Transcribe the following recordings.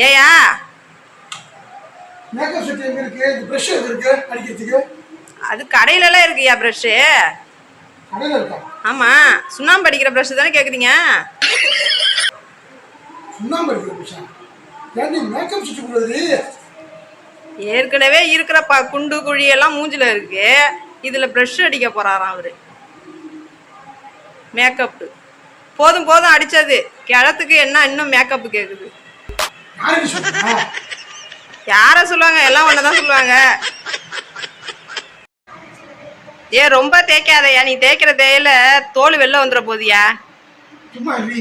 ஏயா makeup set எங்க இருக்கு? இந்த பிரஷ் எங்க இருக்கு அடிக்கிறதுக்கு? அது கடையில எல்லாம் இருக்குயா பிரஷ். கடையில இருக்கா? ஆமா, சுண்ணாம்பு அடிக்கிற பிரஷ் தானே கேக்குறீங்க? சுண்ணாம்பு அடிக்கிற பிரஷா? ஏன்டி மேக்கப் செட் கொடுக்குறது? ஏற்கனவே இருக்கிற குண்டு குழி எல்லாம் மூஞ்சில இருக்கு. இதுல பிரஷ் அடிக்க போறாராம் அவரு. மேக்கப் போதும் போதும் அடிச்சது. கிழத்துக்கு என்ன இன்னும் மேக்கப் கேக்குது? யாருக்கு சொல்றா? யார சொல்லுவாங்க? எல்லாம் ஒன்னதான் சொல்லுவாங்க. ரொம்ப தேய்க்காதயா, நீ தேய்க்கிற தேயில தோல் வெளில வந்துட போதியா. சும்மா இல்லி.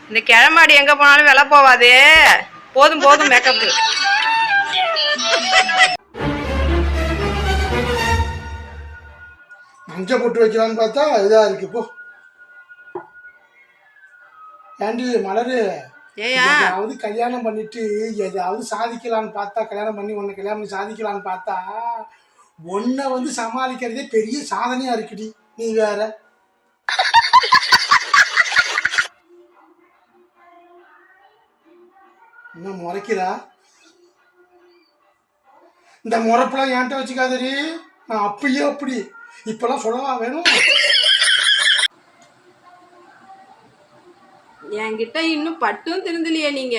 இந்த கிழமாடி எங்க போனாலும் வெளில போவாது. போதும் போதும் மேக்கப். மஞ்சள் போட்டு வைக்கலான்னு பார்த்தா இதா இருக்கு போ. ஏண்டி மலரு, ஏயா எதாவது கல்யாணம் பண்ணிட்டு எதாவது சாதிக்கலான்னு பார்த்தா, கல்யாணம் பண்ணி உன்னை கல்யாணம் பண்ணி சாதிக்கலான்னு பார்த்தா உன்னை வந்து சமாளிக்கிறதே பெரிய சாதனையா இருக்குடி. நீ வேற இன்னும் முறைக்கிறா. இந்த முறைப்பெல்லாம் என்கிட்ட வச்சுக்காதடி. நான் அப்பயே அப்படி, இப்பெல்லாம் சொல்லவா வேணும்? என்கிட்ட இன்னும் பட்டும் திருந்தலையே நீங்க.